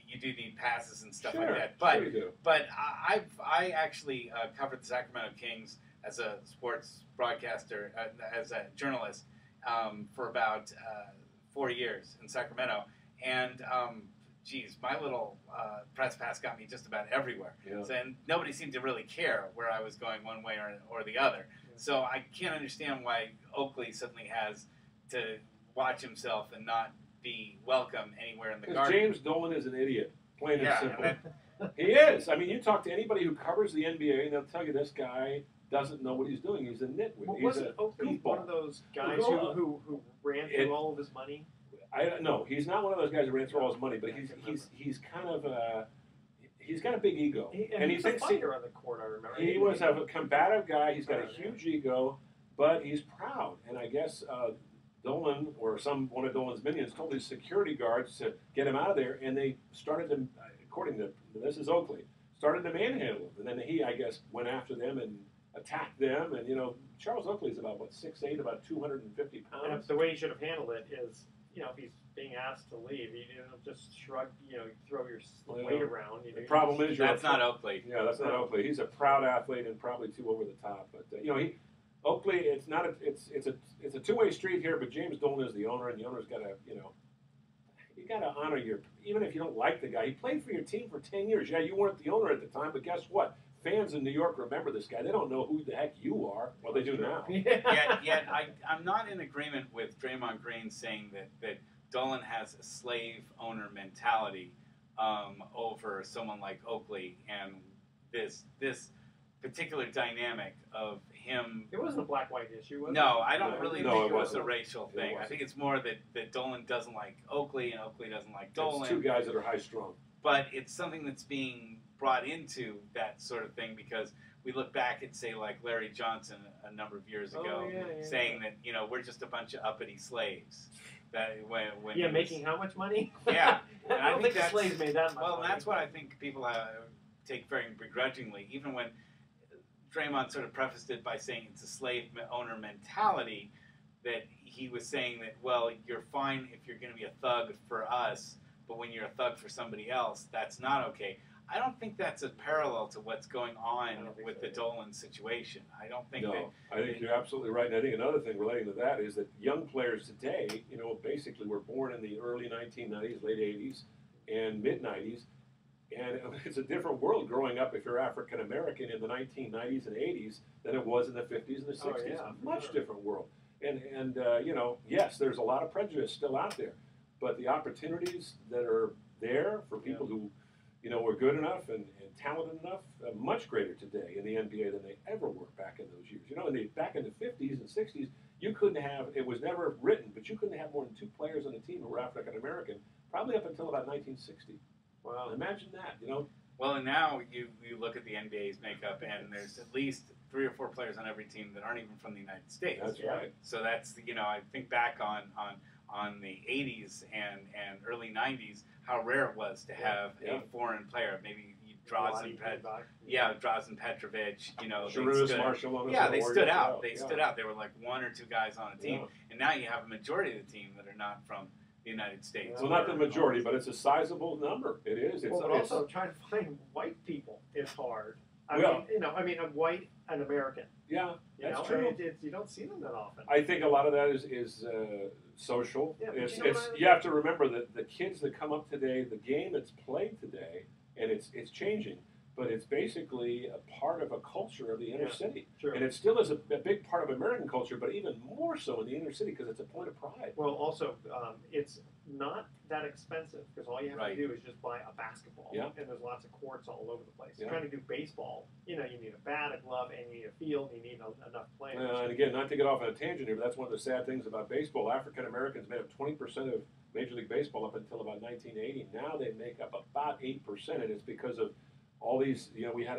you do need passes and stuff like that. But I actually covered the Sacramento Kings as a sports broadcaster, as a journalist, for about 4 years in Sacramento, and geez, my little press pass got me just about everywhere. Yeah. So, and nobody seemed to really care where I was going one way or the other. Yeah. So I can't understand why Oakley suddenly has to watch himself and not be welcome anywhere in the Garden. James Dolan is an idiot, plain and simple. He is. I mean, you talk to anybody who covers the NBA, and they'll tell you this guy doesn't know what he's doing. He's a nitwit. Well, wasn't Oakley one of those guys who ran through all of his money? No, he's not one of those guys who ran through all his money, but he's kind of he's got a big ego, and he's a fighter on the court. I remember he was a combative guy. He's got a huge ego, but he's proud. And I guess Dolan or one of Dolan's minions told his security guards to get him out of there, and they started to, according to this is Oakley, started to manhandle him, and then he, I guess, went after them and attacked them. And Charles Oakley is about 6'8", about 250 pounds. And the way he should have handled it is, if he's being asked to leave, you just shrug, throw your weight around. The problem is that's not Oakley. Yeah, that's not Oakley. He's a proud athlete and probably too over the top. But Oakley, it's not it's a two-way street here. But James Dolan is the owner, and the owner's got to you got to honor even if you don't like the guy. He played for your team for 10 years. Yeah, you weren't the owner at the time, but guess what? Fans in New York remember this guy. They don't know who the heck you are. Well, they do now. Yet I'm not in agreement with Draymond Green saying that Dolan has a slave owner mentality over someone like Oakley, and this particular dynamic of him. It wasn't a black-white issue, was it? No, I don't really think it was a racial thing. I think it's more that Dolan doesn't like Oakley and Oakley doesn't like Dolan. It's two guys that are high-strung. But it's something that's being brought into that sort of thing because we look back at, say, like Larry Johnson a number of years ago saying that, we're just a bunch of uppity slaves. That when making how much money? Yeah. And I don't think the slaves made that much money. Well, that's what I think people take very begrudgingly, even when Draymond sort of prefaced it by saying it's a slave owner mentality, that he was saying that, well, you're fine if you're going to be a thug for us, but when you're a thug for somebody else, that's not okay. I don't think that's a parallel to what's going on with the Dolan situation. I don't think that. I think you're absolutely right. And I think another thing relating to that is that young players today, basically were born in the early 1990s, late 80s, and mid 90s. And it's a different world growing up if you're African American in the 1990s and 80s than it was in the 50s and the 60s. Oh, yeah, Much sure. different world. And yes, there's a lot of prejudice still out there, but the opportunities that are there for people who, were good enough and talented enough, much greater today in the NBA than they ever were back in those years. Back in the 50s and 60s, you couldn't have, it was never written, but you couldn't have more than 2 players on a team who were African American, probably up until about 1960. Wow. Imagine that, Well, and now you look at the NBA's makeup, and there's at least 3 or 4 players on every team that aren't even from the United States. That's right. So that's I think back on the 80s and early 90s, how rare it was to have a foreign player, maybe Drazen Petrovic, Sharunas Marshall. They stood out. They stood out. There were like 1 or 2 guys on a team, and now you have a majority of the team that are not from the United States. Well, not the majority, but it's a sizable number. It is. But also trying to find white people is hard. I mean, a white and American. Yeah, that's true. You don't see them that often. I think a lot of that is social. Yeah, you have to remember that the kids that come up today, the game that's played today, and it's changing, but it's basically a part of a culture of the inner city. Sure. And it still is a big part of American culture, but even more so in the inner city because it's a point of pride. Well, also, it's not that expensive because all you have to do is just buy a basketball. Yeah. And there's lots of courts all over the place. Yeah. Trying to do baseball, you need a bat, a glove, and you need a field, and you need enough players. And again, not to get off on a tangent here, but that's one of the sad things about baseball. African Americans made up 20% of Major League Baseball up until about 1980. Now they make up about 8%, and it's because of all these, we had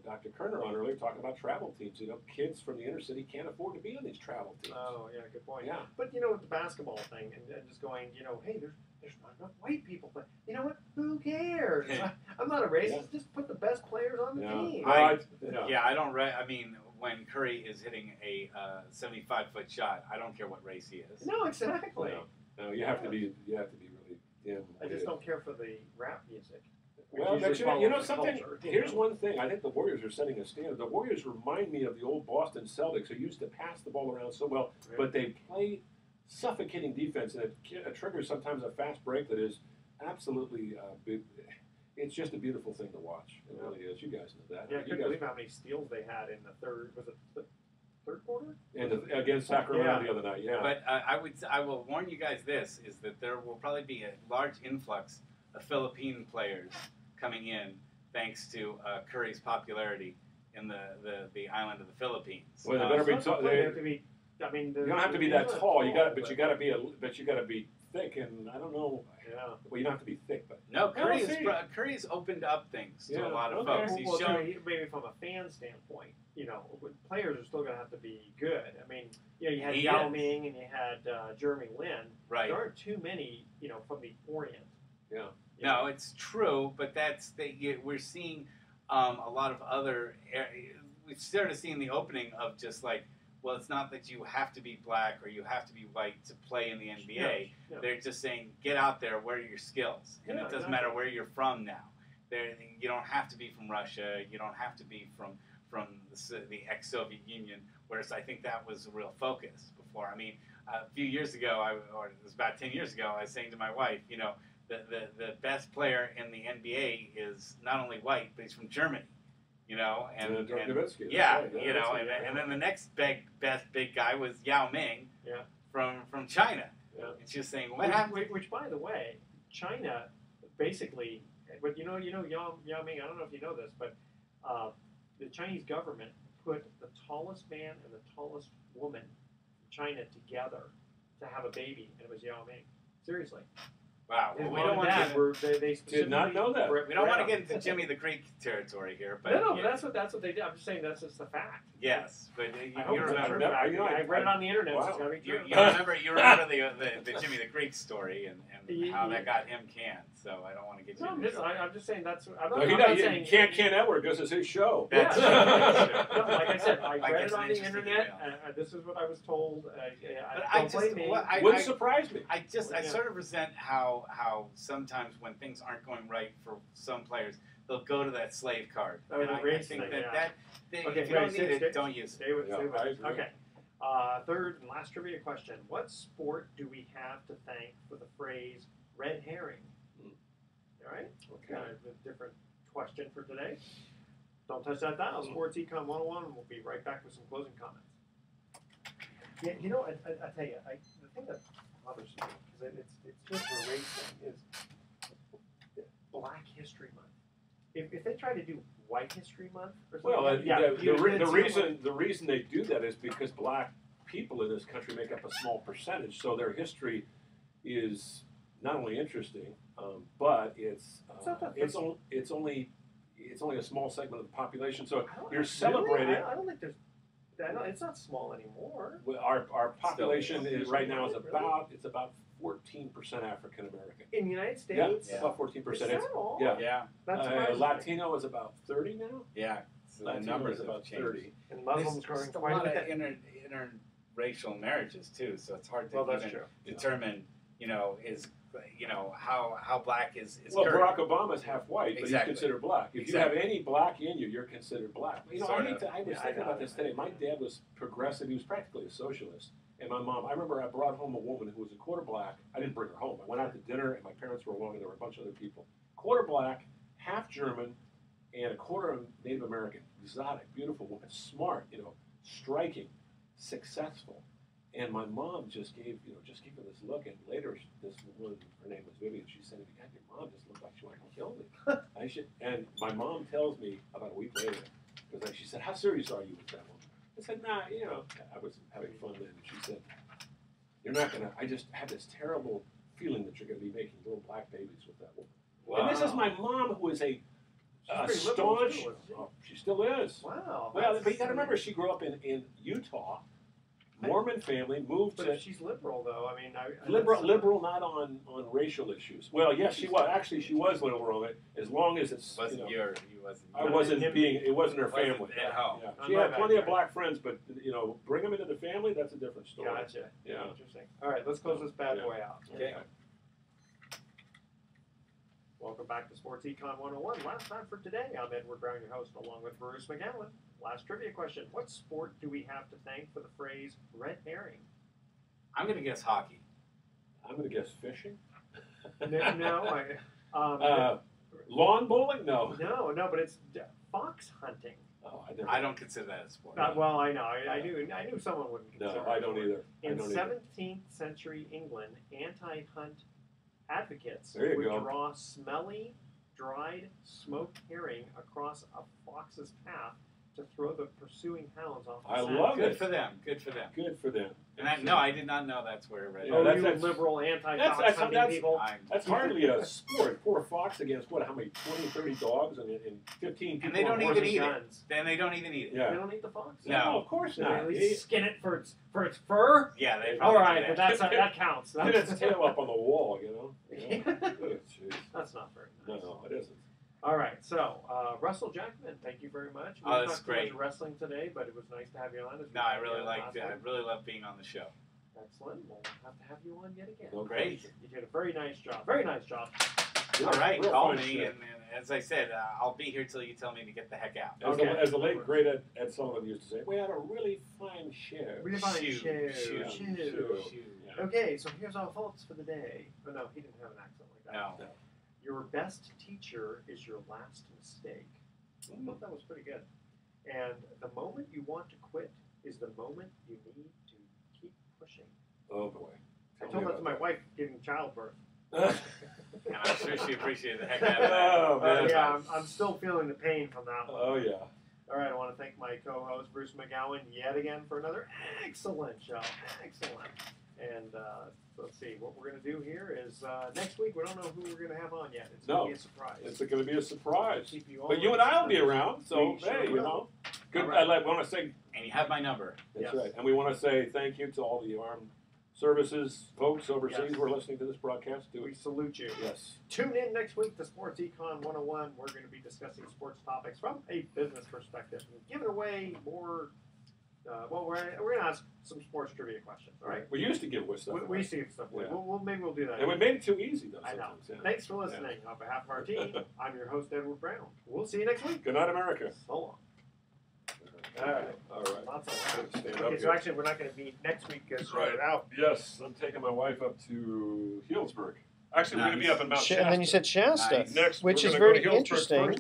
Dr. Kerner on earlier talking about travel teams. Kids from the inner city can't afford to be on these travel teams. Oh, yeah, good point. Yeah. But, with the basketball thing and just going, hey, there's not enough white people. But you know what? Who cares? I'm not a racist. Yeah. Just put the best players on the team. I don't. I mean, when Curry is hitting a 75-foot shot, I don't care what race he is. No, exactly. No, you have to be really dim. I just don't care for the rap music. Well, but something. Here's one thing. I think the Warriors are setting a standard. The Warriors remind me of the old Boston Celtics, who used to pass the ball around so well, but they play suffocating defense, and it triggers sometimes a fast break that is absolutely. It's just a beautiful thing to watch. It really is. You guys know that. Yeah, I couldn't believe how many steals they had in the third. Was it the third quarter? And against Sacramento the other night. Yeah. But I will warn you guys. This is that there will probably be a large influx of Philippine players coming in thanks to Curry's popularity in the island of the Philipines. Well, they better be tall. They have to be. I mean, you don't have to be that tall. You got to be thick, and I don't know. Yeah. Well, you don't have to be thick, but no. Curry's opened up things to a lot of folks. He's shown maybe from a fan standpoint, players are still going to have to be good. I mean, you had Yao Ming and you had Jeremy Lin. Right. There aren't too many, from the Orient. Yeah. No, it's true, but we're seeing a lot of other. We started seeing the opening of just like, well, it's not that you have to be black or you have to be white to play in the NBA. Yeah. They're just saying, get out there, what are your skills? And it doesn't matter where you're from now. You don't have to be from Russia. You don't have to be from the ex-Soviet Union, whereas I think that was a real focus before. I mean, a few years ago, or it was about 10 years ago, I was saying to my wife, the best player in the NBA is not only white, but he's from Germany. And then the next best big guy was Yao Ming from China. Yeah. It's just saying what happened. Which, by the way, China basically, but Yao Ming. I don't know if you know this, but the Chinese government put the tallest man and the tallest woman in China together to have a baby, and it was Yao Ming. Seriously. Wow. Well, we don't want to. They did not know that. We don't want to get into Jimmy the Greek territory here, but no, that's what they did. I'm just saying that's just the fact. Yes, but you remember. I read it on the internet. Wow. So you remember the Jimmy the Greek story and how that got him canned. So I don't want to get you. I'm just saying that's. You can't can Edward because it's his show. That's no, like I said, I read it on the internet, and this is what I was told. Wouldn't surprise me. I sort of resent how how sometimes when things aren't going right for some players, they'll go to that slave card. Oh, And the I race think thing, that, yeah. that thing, Okay, if you don't wait, need stay- it, don't use it. Stay with, Yeah, stay with I us. agree. Okay. Third and last trivia question. What sport do we have to thank for the phrase red herring? All right? Okay. Kind of a different question for today. Don't touch that dial. Sports Econ 101. We'll be right back with some closing comments. Yeah, you know, I tell you, the thing that bothers me, because it's just a race thing, is Black History Month. If they try to do White History Month or something, Well, the the reason they do that is because black people in this country make up a small percentage, so their history is not only interesting, but it's only a small segment of the population. So you're celebrating. I don't think there's. It's not small anymore. Well, our population Still, is right now is about 14% African American. In the United Yeah, States? it's about 14%. Is that all? Yeah. Yeah, That's surprising. Latino is about 30 now. yeah. So the Latino numbers is have about changed. 30. And Muslims There's growing just a quite a lot of bit. interracial marriages too, so it's hard to Well, that's even true. determine, how black is Well, current. Barack Obama's half white, but Exactly. he's considered black. If Exactly. you have any black in you, you're considered black. You know, Sort I of. was thinking about this today. My dad was progressive. He was practically a socialist. And my mom, I remember I brought home a woman who was a quarter black. I didn't bring her home. I went out to dinner, and my parents were along, and there were a bunch of other people. Quarter black, half German, and a quarter Native American. Exotic, beautiful woman, smart, striking, successful. And my mom just gave her this look, and later this woman, her name was Vivian, she said to me, "God, your mom just looked like she wanted to kill me." And my mom tells me about a week later, because she said, "How serious are you with that woman?" I said, "Nah, I was having fun then." And she said, "You're not gonna. I just have this terrible feeling that you're gonna be making little black babies with that woman." Wow. And this is my mom, who is a She's pretty liberal, staunch. too, isn't she? Oh, she still is. Wow. Well, but you got to remember, she grew up in Utah, Mormon family, moved But to if she's liberal, though, I mean, liberal, not on racial issues. Well, yes, she was. Actually, she was liberal, as long as it's. Wasn't I wasn't him- being. It wasn't her wasn't family. at home. Yeah. On She my had plenty of backyard. black friends, but bring them into the family. That's a different story. Gotcha. Yeah. Interesting. All right, let's close this bad Yeah. boy out. Okay. Welcome back to Sports Econ 101. Last time for today, I'm Edward Brown, your host, along with Bruce McGowan. Last trivia question. What sport do we have to thank for the phrase red herring? I'm gonna guess hockey. I'm going to guess fishing. Lawn bowling? No. No, but it's fox hunting. Oh, I don't consider that a sport. Well, I know. I knew someone wouldn't consider No, it. I don't either. In 17th century England, anti-hunt advocates There you would go. draw smelly, dried, smoked herring across a fox's path to throw the pursuing hounds off the I scent. love Good it. for them. Good for them. Good for them. And I did not know that's where red. Yeah, Oh, that's- you that's- liberal anti-fox that's- hunting that's- people. That's hardly a sport. Poor fox against how many 20, 30 dogs and 15 people And they don't on even horses. eat it. guns. Then they don't even eat it. They Yeah. don't eat the fox? No. of course Do they not. at least He skin it for its fur? Yeah, they. All probably right, do but that. that counts. put its tail up on the wall, Oh, jeez. That's not very nice. No, it isn't. All right, so Russell Jackman, thank you very much. We Oh, didn't that's talk too much great. wrestling today, but it was nice to have you on. As we No, I had you really on liked last it. I week. really love being on the show. Excellent. We'll have to have you on yet again. No Great. question. You did a very nice job. Very nice job. Yeah, All right, real call fun me, shit. and as I said, I'll be here till you tell me to get the heck out. As the late great Ed Sullivan used to say, we had a really fine show. Really fine Shoo, show. shoo, Shoo. Shoot. Yeah. Okay, so here's our thoughts for the day. Oh, no, he didn't have an accent like that. No. Your best teacher is your last mistake. I thought that was pretty good. And the moment you want to quit is the moment you need to keep pushing. Oh boy. I told that to my wife giving childbirth. And I'm sure she appreciated the heck out of that. Oh, man. Yeah, I'm still feeling the pain from that one. Oh yeah. All right, I want to thank my co-host Bruce McGowan yet again for another excellent show. Excellent. And let's see, what we're going to do here is next week, we don't know who we're going to have on yet. It's going to be a surprise. It's going to be a surprise. Keep you all But you and I will be surprised. around, so We sure hey, will. good. All right. I want to say And you have my number. that's Yes. right, and we want to say thank you to all the armed services folks overseas Yes. who are listening to this broadcast. We salute you. Yes. Tune in next week to Sports Econ 101. We're going to be discussing sports topics from a business perspective and giving away more Well, we're going to ask some sports trivia questions. All right. We used to give away stuff. We see stuff. Yeah. Maybe we'll do that. And we made it too easy, though. I know. Sometimes, yeah. Thanks for listening. On behalf of our team, I'm your host, Edward Brown. We'll see you next week. Good night, America. So long. All right. All right. Lots of Stand up Okay, so here. actually, we're not going to meet next week because Right. we're out. Yes, I'm taking my wife up to Healdsburg. Actually, we're going to be up in Mount And Shasta. then you said Shasta, Nice. Next, which we're is gonna go to very Healdsburg interesting. first.